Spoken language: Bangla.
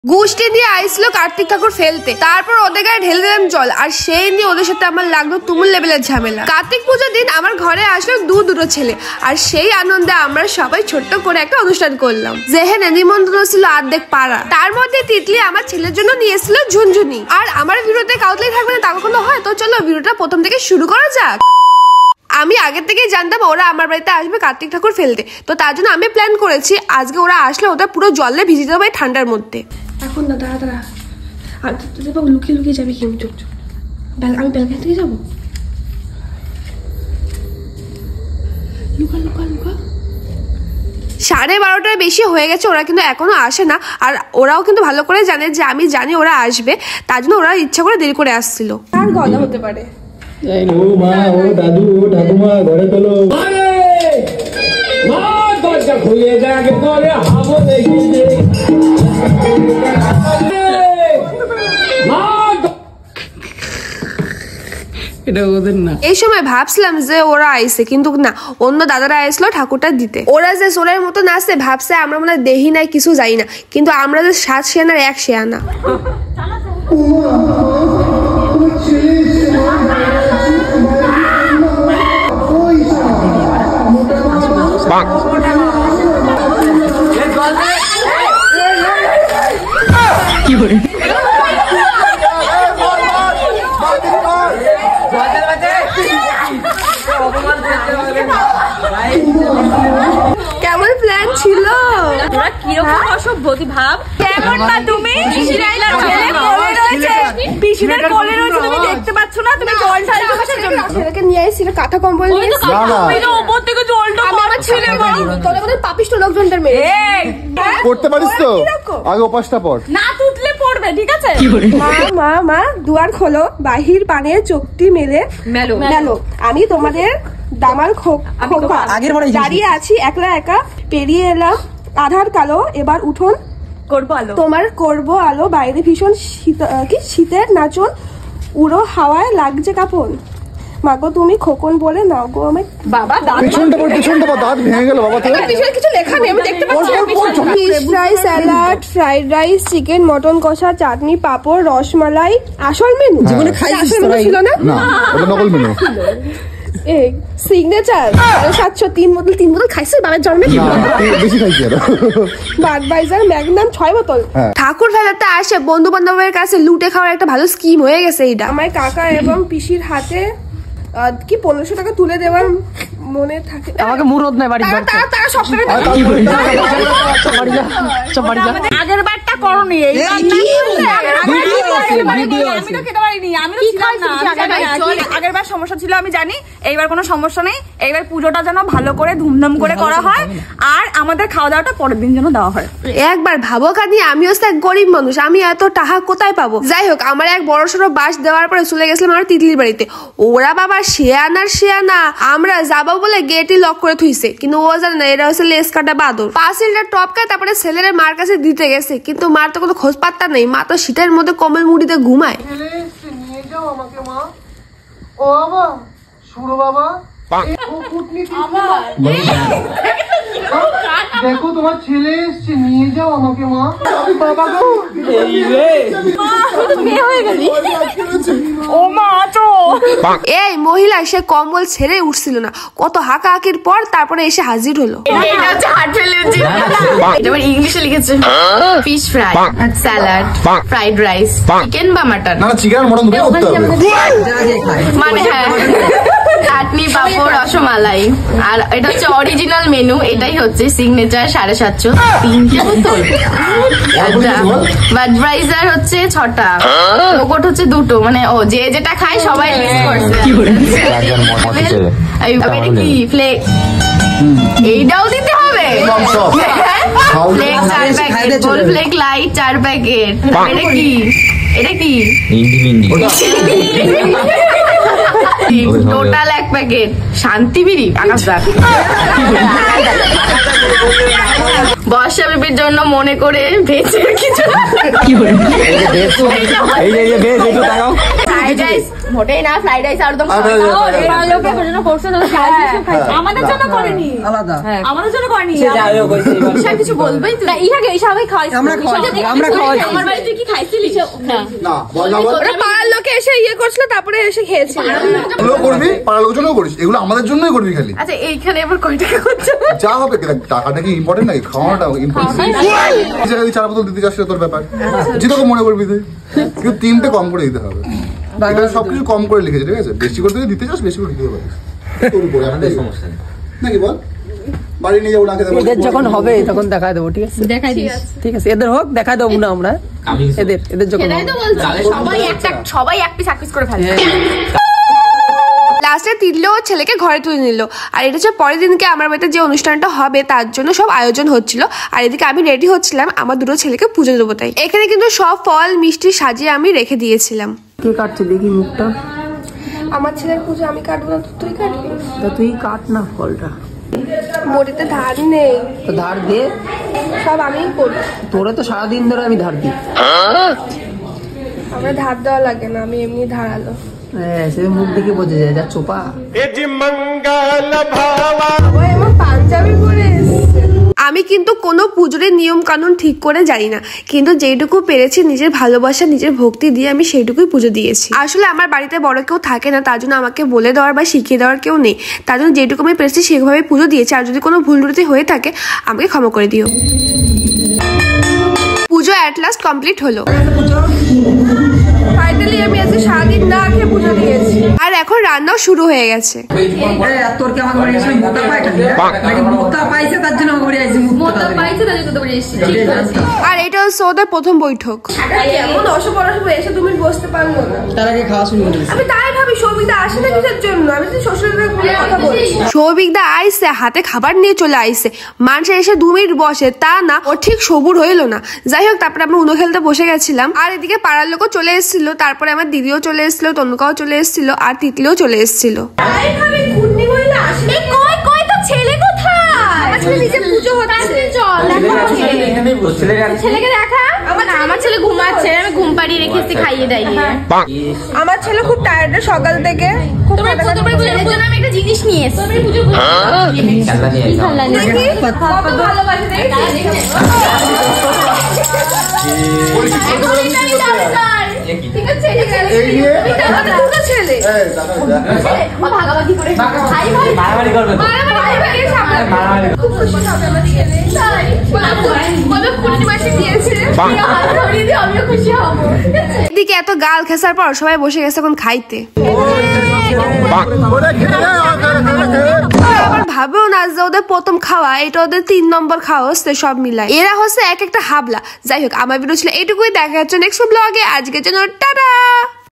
গুষ্টি দিয়ে আইছিল কার্তিক ঠাকুর ফেলতে, তারপর ওদের গায়ে ঢেলে দিলাম জল, আর সেই নিয়ে ওদের সাথে আমার লাগলো তুমুল লেভেলের ঝামেলা। কার্তিক পুজোর দিন আমার ঘরে আসলো দুটো ছেলে, আর সেই আনন্দে আমরা সবাই ছোট্ট করে একটা অনুষ্ঠান করলাম, যেখানে নিমন্ত্রণ ছিল অর্ধেক পাড়া। তার মধ্যে তিতলি আমার ছেলের জন্য নিয়ে এসেছিল ঝুনঝুনি। আর আমার ভিডিওতে কাউতলাই থাকবে না তা কখনো হয়? তো চলো ভিডিওটা প্রথম থেকে শুরু করা যাক। আমি আগের থেকেই জানতাম ওরা আমার বাড়িতে আসবে কার্তিক ঠাকুর ফেলতে, তো তার জন্য আমি প্ল্যান করেছি আজকে ওরা আসলে ওটা পুরো জলে ভিজিয়ে দেবো ঠান্ডার মধ্যে। এখন না দাঁড়া আর লুকিয়ে লুকিয়ে যাবি কিন্তু আমি ব্যালকনি থেকে যাবো। Luka Luka Luka. 12:30 বেশি হয়ে গেছে, ওরা কিন্তু এখনো আসে না। আর ওরাও কিন্তু ভালো করে জানে যে আমি জানি ওরা আসবে, তার জন্য ওরা ইচ্ছা করে দেরি করে আসছিল। আর গলা হতে পারে। ও মা, ও দাদু, ও ঠাকুমা, ঘরে চলো। মা দরজা খুলে যাকে পরে হাবো দেখি যে এই সময় ভাবছিলাম যে ওরা আইসে, কিন্তু না, অন্য দাদারা আইসলো ঠাকুরটা দিতে। ওরা যে সোরের মতো নাচছে ভাবছে আমরা মনে হয় দেহি নাই, কিছু যাই না, কিন্তু আমরা যে 7 শেয়ানার 1 শেয়ানা। কি করে কেমন প্ল্যান ছিল? তোরা কিরকম অসভ্যতি ভাব, কেমন না তুমি? পিসিরাইলার ছেলে কোলে রয়েছে, পিসিদের কোলে রয়েছে, তুমি দেখতে পাচ্ছ না? তুমি জল ঢালতে বসে জন্য ছেলেকে নিয়ে আইছিল কাঁথা কম্বল নিয়ে। আমি তো উপর থেকে জলটা মারছিলে মা। তোরা বলে পাপিষ্ট লোকজনদের মেয়ে। এই পড়তে পারিস তো? আগে উপাসটা পড়। না তুতলে পড়বে, ঠিক আছে? মা দুয়ার খোলো, বাহির পানে চোখটি মেলে মেলো, আমি তোমাদের দামাল খোকা দাঁড়িয়ে আছি একলা একা, পেরিয়ে এলাম আধার কালো, এবার উঠোন করবো আলো, তোমার করবো আলো, বাইরে ভীষণ শীতের নাচন, উড়ো হাওয়ায় লাগছে কাপড়, মাগো তুমি খোকন বলে নাও গো আমায়। বাবা পেছনটা পর দাঁত ভেঙে গেল বাবা। তোর পিছনে কিছু লেখা নেই, আমি দেখতে পাচ্ছি। Fish fry, salad, fried rice, chicken, mutton কষা, চাটনি, পাঁপড়, রসমালাই। আসল মেনু জীবনে খাইছিস তোরা? ছিল না, ওটা নকল মেনু। এই সিগনেচার 700 3 বোতল খাইছিস বাবার জন্মে? বেশি খাইছি আর বাডভাইজার ম্যাগনাম 6 বোতল। ঠাকুর ফেলাতে আসে বন্ধু বান্ধবের কাছে লুটে খাওয়ার একটা ভালো স্কিম হয়ে গেছে এইটা। আমার কাকা এবং পিসির হাতে কি 1500 টাকা তুলে দেওয়ার মনে থাকে। আমাকে মুরদ নাই বাড়ি তারা সব আগের বারটা করনি, আমি তো খেতে পারিনি, আমি তো ছিলাম না, আগের বার সমস্যা ছিল আমি জানি, এইবার কোনো সমস্যা নেই। এইবার পুজোটা যেন ভালো করে ধুমধাম করে করা হয়, আর আমাদের খাওয়া দাওয়াটা পরের দিন যেন দেওয়া হয়। একবার ভাবো কাদি, আমিও এক গরিব মানুষ, আমি এত টাকা কোথায় পাবো? যাই হোক, আমার এক বড় সড়ো বাস দেওয়ার পরে চলে গেছিলাম আমার তিতলির বাড়িতে। ওরা বাবা শেয়ানা, আমরা যাবো বলে গেটই লক করে থুইছে, কিন্তু ও জানে না এটা হচ্ছে লেস কাটা বাদর। পাঁচিলটা টপকায় তারপরে ছেলের মার কাছে দিতে গেছে, কিন্তু মার তো কোনো খোঁজ পাত্তা নেই, মা তো শীতের মধ্যে কম্বল মুড়িতে ঘুমায়। দেখো তোমার ছেলে এসছে, নিয়ে যাও আমাকে মা। বাবা গো, এই মহিলা সে কম্বল ছেড়ে উঠছিল না, কত হাঁকাহাকির পর তারপরে এসে হাজির হলো। ইংলিশে লিখেছে fish fry, salad, fried rice, chicken বা মাটন। না চিকেন মটন দুটো করতে হবে মানে হ্যাঁ, চাটনি, পাঁপড়, রসমালাই। আর এটা হচ্ছে অরিজিনাল মেনু, এটাই হচ্ছে সিগনেচার 750 3টে বোতল। বাডভাইজার হচ্ছে 6টা, ওকট হচ্ছে 2টো, মানে ও যে যেটা খায় সবাই মিস করছে। এটা কি ফ্লেক? এইটাও দিতে হবে। ফ্লেক 4 প্যাকেট, গোল ফ্লেক লাইট 4 প্যাকেট। এটা কি টোটাল 1 প্যাকেট শান্তি বিড়ি আকাশদার। বর্ষা বেবির জন্য মনে করে ভেজের কিছু ফ্রাইড রাইস মোটেই না, ফ্রাইড রাইস আর দম আমাদের জন্য করেনি, আলাদা আমাদের জন্য করেনি। ঈশা কিছু বলবেই তো? সবাই খাওয়াই, আমরা খাওয়াই। আমার বাড়িতে কি খাইছিলি? না বল না বল। ওরা পাড়ার লোকে এসে ইয়ে করছিল, তারপরে এসে খেয়েছিল। এগুলো করবি, পাড়ার লোকের জন্যও করিস, এগুলো আমাদের জন্যই করবি খালি। আচ্ছা এইখানে এবার কয় টাকা করছো? যা হবে টাকাটা কি ইম্পর্টেন্ট নাকি? খাওয়াটা ইম্পর্টেন্ট। চার বোতল দিতে যাচ্ছে তোর ব্যাপার, যেটুকু মনে করবি তুই, কিন্তু 3টে কম করে দিতে হবে। এটা সবকিছু কম করে লিখেছে, ঠিক আছে? বেশি করে দিতে চাস বেশি করে দিতে পারিস, তোর উপরে আমাদের সমস্যা নেই নাকি বল। বাড়ি নিয়ে যাবো না খেতে, এদের যখন হবে তখন দেখা দেবো, ঠিক আছে? ঠিক আছে, এদের হোক, দেখা দেবো না আমরা এদের যখন সবাই এক পিস করে ফেলবে। লাস্টে তিতলো ছেলেকে ঘরে তুলে নিল। আর এটা হচ্ছে পরের দিনকে আমার বাড়িতে যে অনুষ্ঠানটা হবে তার জন্য সব আয়োজন হচ্ছিল। আর এদিকে আমি রেডি হচ্ছিলাম আমার দুটো ছেলেকে পুজো দেবো তাই। এখানে কিন্তু সব ফল মিষ্টি সাজিয়ে আমি রেখে দিয়েছিলাম। কে কাটছে দেখি মুখটা? আমার ছেলের পুজো আমি কাটবো না, তুই কাটবি? তা তুই কাট না ফলটা। মোটিতে ধার নেই, তো ধার দে, সব আমিই করি। তোরে তো সারাদিন ধরে আমি ধার দিই। আমরা ধার দেওয়া লাগে না, আমি এমনি ধারালো। হ্যাঁ, সে মুখ দেখে বোঝা যায়, যা চোপা। পাঞ্জাবি পরে এসেছে। আমি কিন্তু কোনো পুজোর নিয়ম কানুন ঠিক করে জানি না, কিন্তু যেটুকু পেরেছি নিজের ভালোবাসা নিজের ভক্তি দিয়ে আমি সেইটুকুই পুজো দিয়েছি। আসলে আমার বাড়িতে বড় কেউ থাকে না, তার জন্য আমাকে বলে দেওয়ার বা শিখিয়ে দেওয়ার কেউ নেই, তার জন্য যেটুকু আমি পেরেছি সেভাবে পুজো দিয়েছি। আর যদি কোনো ভুল ত্রুটি হয়ে থাকে আমাকে ক্ষমা করে দিও। পুজো অ্যাট লাস্ট কমপ্লিট হলো। ফাইনালি আমি আজকে সারাদিন না খেয়ে পুজো দিয়েছি। আর এখন রান্নাও শুরু হয়ে গেছে। তোর কি আমাকে বাড়ি এসে মোটা পায় নাকি? মোটা পাইছে তার জন্য আমাকে বাড়ি আসছে। মোটা পাইছে তার জন্য বাড়ি এসেছে। আর এটা হচ্ছে ওদের প্রথম বৈঠক। এমন অসপরসপ এসে 2 মিনিট বসতে পারলো না, তার আগে খাওয়া শুরু করে দিয়েছে। আমি তাই ভাবি সৌভিকদা আসে না কিসের জন্য, আমি তো শ্বশুরের কথা বলছি। সৌভিকদা আইসে, হাতে খাবার নিয়ে চলে আইসে। মানুষে এসে 2 মিনিট বসে, তা না ও ঠিক সবুর হইলো না। যাই হোক, তারপরে আমরা উনো খেলতে বসে গেছিলাম। আর এদিকে পাড়ার লোকও চলে এসেছিল, তারপরে আমার দিদিও চলে এসেছিল, তনুকাও চলে এসেছিল, আর তিতলিও চলে এসেছিল। ছেলে কোথায়? ছেলেকে দেখা। আমার ছেলে ঘুমাচ্ছে, আমি ঘুম পাড়িয়ে রেখেছি খাইয়ে দাইয়ে। আমার ছেলে খুব টায়ার্ড সকাল থেকে। তোমার ছেলের জন্য আমি একটা জিনিস নিয়ে এসেছি। ভাগাভাগি করে এদিকে এত গাল খেসার পর সবাই বসে গেছে এখন খাইতে। আবার ভাবেও না যে ওদের প্রথম খাওয়া, এটা ওদের 3 নম্বর খাওয়া হচ্ছে সব মিলাই। এরা হচ্ছে এক একটা হাবলা। যাই হোক, আমার ভিডিও ছিল এইটুকুই। দেখা যাচ্ছে নেক্সট ব্লগে। আজকের জন্য টাটা।